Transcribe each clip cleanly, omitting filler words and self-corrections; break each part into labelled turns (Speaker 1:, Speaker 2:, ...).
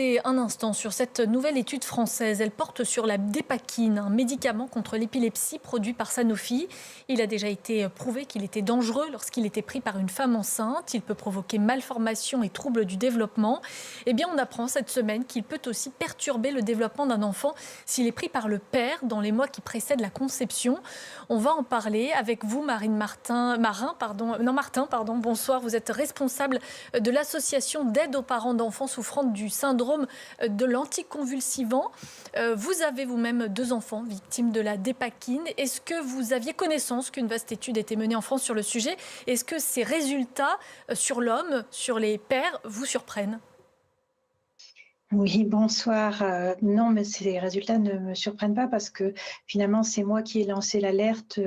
Speaker 1: Et un instant sur cette nouvelle étude française. Elle porte sur la dépakine, un médicament contre l'épilepsie produit par Sanofi. Il a déjà été prouvé qu'il était dangereux lorsqu'il était pris par une femme enceinte. Il peut provoquer malformations et troubles du développement. Eh bien, on apprend cette semaine qu'il peut aussi perturber le développement d'un enfant s'il est pris par le père dans les mois qui précèdent la conception. On va en parler avec vous, Martin. Bonsoir. Vous êtes responsable de l'association d'aide aux parents d'enfants souffrant du syndrome de l'anticonvulsivant. Vous avez vous-même 2 enfants victimes de la dépakine. Est-ce que vous aviez connaissance qu'une vaste étude était menée en France sur le sujet? Est-ce que ces résultats sur l'homme, sur les pères, vous surprennent?
Speaker 2: Oui, bonsoir. Non, mais ces résultats ne me surprennent pas parce que finalement, c'est moi qui ai lancé l'alerte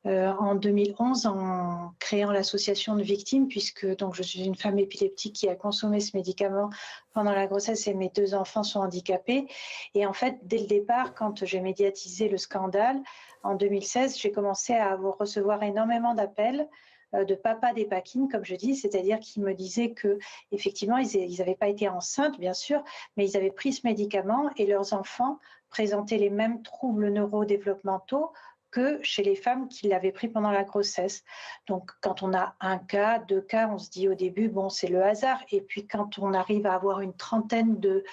Speaker 2: en 2011 en créant l'association de victimes, puisque donc je suis une femme épileptique qui a consommé ce médicament pendant la grossesse et mes 2 enfants sont handicapés. Et en fait, dès le départ, quand j'ai médiatisé le scandale en 2016, j'ai commencé à recevoir énormément d'appels de papa dépakine, comme je dis, c'est-à-dire qu'ils me disaient que effectivement, ils n'avaient pas été enceintes, bien sûr, mais ils avaient pris ce médicament et leurs enfants présentaient les mêmes troubles neurodéveloppementaux que chez les femmes qui l'avaient pris pendant la grossesse. Donc, quand on a 1 cas, 2 cas, on se dit au début, bon, c'est le hasard. Et puis, quand on arrive à avoir une trentaine de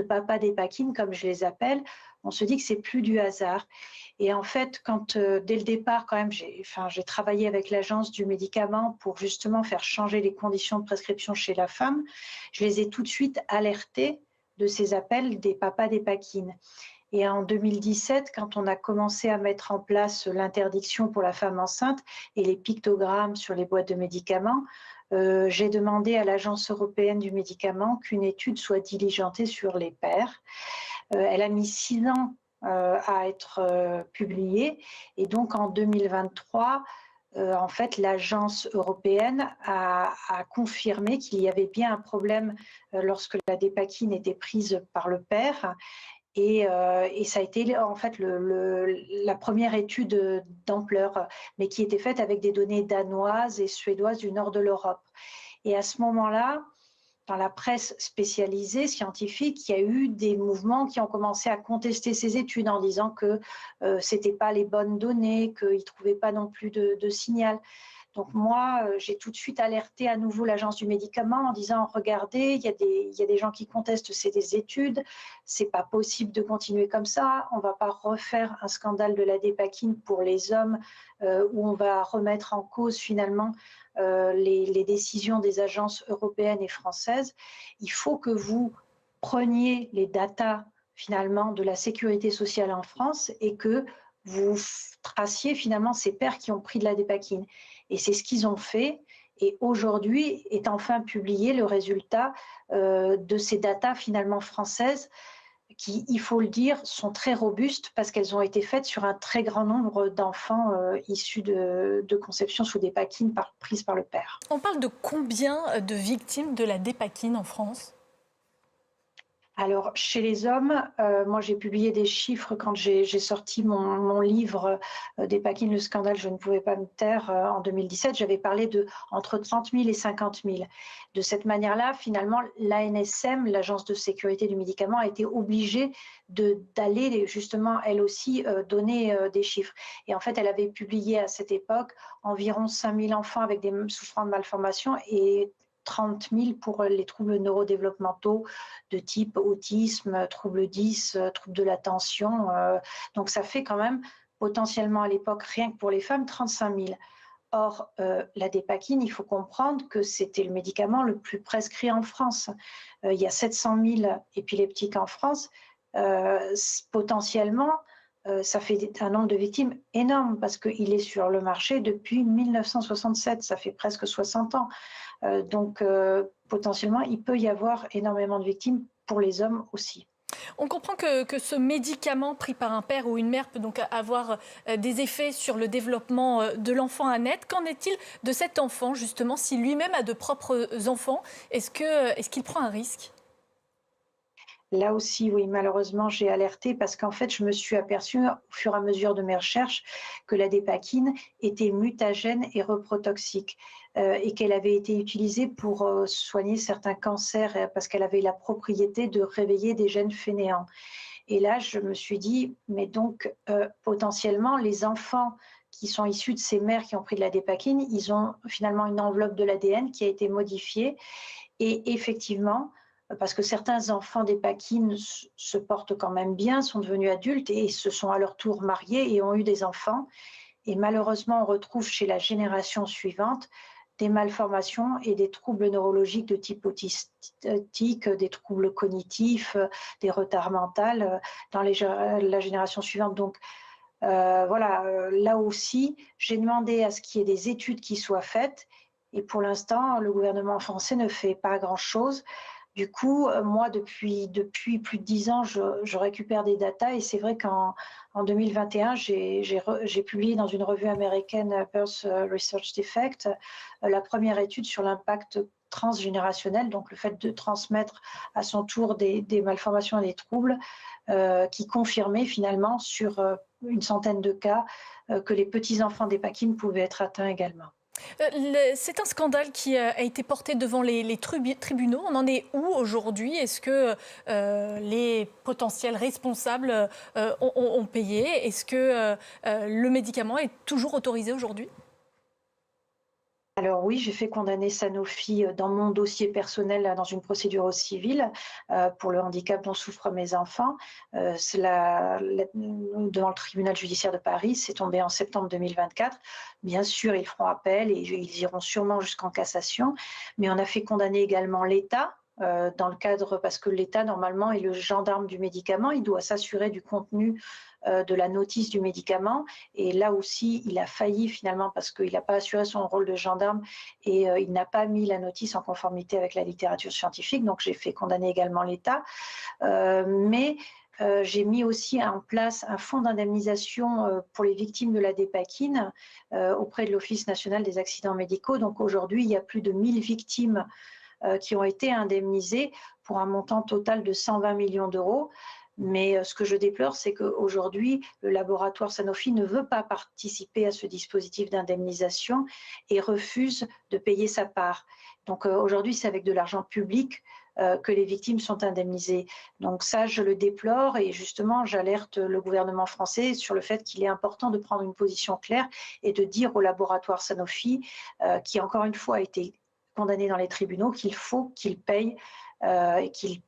Speaker 2: papas dépakine, comme je les appelle, on se dit que c'est plus du hasard. Et en fait, quand dès le départ, quand même, j'ai travaillé avec l'agence du médicament pour justement faire changer les conditions de prescription chez la femme, je les ai tout de suite alertés de ces appels des papas dépakine. Et en 2017, quand on a commencé à mettre en place l'interdiction pour la femme enceinte et les pictogrammes sur les boîtes de médicaments, j'ai demandé à l'Agence européenne du médicament qu'une étude soit diligentée sur les pères. Elle a mis 6 ans à être publiée et donc en 2023, en fait, l'agence européenne a confirmé qu'il y avait bien un problème lorsque la dépakine était prise par le père et ça a été en fait la première étude d'ampleur, mais qui était faite avec des données danoises et suédoises du nord de l'Europe. Et à ce moment-là, dans la presse spécialisée scientifique, il y a eu des mouvements qui ont commencé à contester ces études en disant que ce n'étaient pas les bonnes données, qu'ils ne trouvaient pas non plus de signal. Donc moi, j'ai tout de suite alerté à nouveau l'agence du médicament en disant regardez, il y a des gens qui contestent ces études, c'est pas possible de continuer comme ça, on va pas refaire un scandale de la dépakine pour les hommes où on va remettre en cause finalement les décisions des agences européennes et françaises. Il faut que vous preniez les datas finalement de la sécurité sociale en France et que vous traciez finalement ces pères qui ont pris de la dépakine. Et c'est ce qu'ils ont fait. Et aujourd'hui est enfin publié le résultat de ces datas finalement françaises qui, il faut le dire, sont très robustes parce qu'elles ont été faites sur un très grand nombre d'enfants issus de conception sous dépakine prises par le père.
Speaker 1: On parle de combien de victimes de la dépakine en France?
Speaker 2: Alors, chez les hommes, moi j'ai publié des chiffres quand j'ai sorti mon livre Dépakine, le scandale, je ne pouvais pas me taire en 2017. J'avais parlé de entre 30 000 et 50 000. De cette manière-là, finalement, l'ANSM, l'Agence de sécurité du médicament, a été obligée d'aller justement, elle aussi, donner des chiffres. Et en fait, elle avait publié à cette époque environ 5 000 enfants avec des souffrant de malformations et 30 000 pour les troubles neurodéveloppementaux de type autisme, trouble 10, trouble de l'attention. Donc ça fait quand même potentiellement à l'époque, rien que pour les femmes, 35 000. Or, la dépakine, il faut comprendre que c'était le médicament le plus prescrit en France. Il y a 700 000 épileptiques en France. Potentiellement, ça fait un nombre de victimes énorme parce qu'il est sur le marché depuis 1967, ça fait presque 60 ans. Donc, potentiellement, il peut y avoir énormément de victimes pour les hommes aussi.
Speaker 1: On comprend que ce médicament pris par un père ou une mère peut donc avoir des effets sur le développement de l'enfant à naître. Qu'en est-il de cet enfant, justement, si lui-même a de propres enfants? Est-ce qu'il prend un risque?
Speaker 2: Là aussi, oui, malheureusement, j'ai alerté parce qu'en fait, je me suis aperçue au fur et à mesure de mes recherches que la dépakine était mutagène et reprotoxique. et qu'elle avait été utilisée pour soigner certains cancers parce qu'elle avait la propriété de réveiller des gènes fainéants. Et là, je me suis dit, mais donc potentiellement, les enfants qui sont issus de ces mères qui ont pris de la dépakine, ils ont finalement une enveloppe de l'ADN qui a été modifiée. Et effectivement, parce que certains enfants dépakine se portent quand même bien, sont devenus adultes et se sont à leur tour mariés et ont eu des enfants. Et malheureusement, on retrouve chez la génération suivante des malformations et des troubles neurologiques de type autistique, des troubles cognitifs, des retards mentaux dans la génération suivante. Donc voilà, là aussi, j'ai demandé à ce qu'il y ait des études qui soient faites et pour l'instant, le gouvernement français ne fait pas grand-chose. Du coup, moi, depuis plus de 10 ans, je récupère des datas et c'est vrai qu'en 2021, j'ai publié dans une revue américaine, Pearce Research Defect, la première étude sur l'impact transgénérationnel, donc le fait de transmettre à son tour des malformations et des troubles, qui confirmait finalement sur une centaine de cas que les petits-enfants dépakine pouvaient être atteints également.
Speaker 1: C'est un scandale qui a été porté devant les tribunaux. On en est où aujourd'hui? Est-ce que les potentiels responsables ont payé? Est-ce que le médicament est toujours autorisé aujourd'hui?
Speaker 2: Alors oui, j'ai fait condamner Sanofi dans mon dossier personnel dans une procédure au civil pour le handicap dont souffrent mes enfants. Devant le tribunal judiciaire de Paris, c'est tombé en septembre 2024. Bien sûr, ils feront appel et ils iront sûrement jusqu'en cassation, mais on a fait condamner également l'État. Dans le cadre, parce que l'État, normalement, est le gendarme du médicament, il doit s'assurer du contenu de la notice du médicament. Et là aussi, il a failli finalement parce qu'il n'a pas assuré son rôle de gendarme et il n'a pas mis la notice en conformité avec la littérature scientifique. Donc, j'ai fait condamner également l'État. Mais j'ai mis aussi en place un fonds d'indemnisation pour les victimes de la dépakine auprès de l'Office national des accidents médicaux. Donc aujourd'hui, il y a plus de 1000 victimes qui ont été indemnisées pour un montant total de 120 millions d'euros. Mais ce que je déplore, c'est qu'aujourd'hui, le laboratoire Sanofi ne veut pas participer à ce dispositif d'indemnisation et refuse de payer sa part. Donc aujourd'hui, c'est avec de l'argent public que les victimes sont indemnisées. Donc ça, je le déplore et justement, j'alerte le gouvernement français sur le fait qu'il est important de prendre une position claire et de dire au laboratoire Sanofi, qui encore une fois a été condamné dans les tribunaux, qu'il faut qu'il paye et qu'il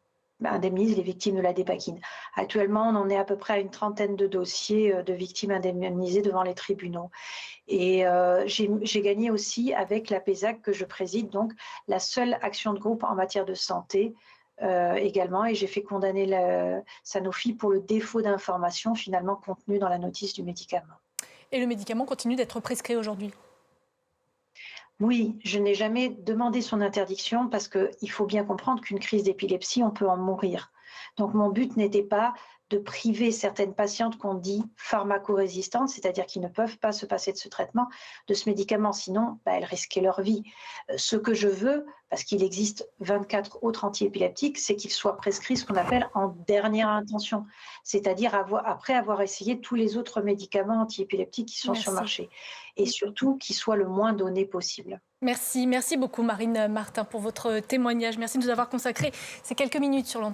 Speaker 2: indemnise les victimes de la dépakine. Actuellement, on en est à peu près à une trentaine de dossiers de victimes indemnisées devant les tribunaux. Et j'ai gagné aussi avec la PESAC que je préside, donc la seule action de groupe en matière de santé également. Et j'ai fait condamner Sanofi pour le défaut d'information finalement contenu dans la notice du médicament.
Speaker 1: Et le médicament continue d'être prescrit aujourd'hui?
Speaker 2: Oui, je n'ai jamais demandé son interdiction parce qu'il faut bien comprendre qu'une crise d'épilepsie, on peut en mourir. Donc mon but n'était pas de priver certaines patientes qu'on dit pharmacorésistantes, c'est-à-dire qui ne peuvent pas se passer de ce traitement, de ce médicament, sinon elles risquaient leur vie. Ce que je veux, parce qu'il existe 24 autres antiépileptiques, c'est qu'ils soient prescrits ce qu'on appelle en dernière intention, c'est-à-dire après avoir essayé tous les autres médicaments antiépileptiques qui sont sur le marché, et surtout qu'ils soient le moins donnés possible.
Speaker 1: Merci beaucoup Marine Martin pour votre témoignage. Merci de nous avoir consacré ces quelques minutes sur l'antenne.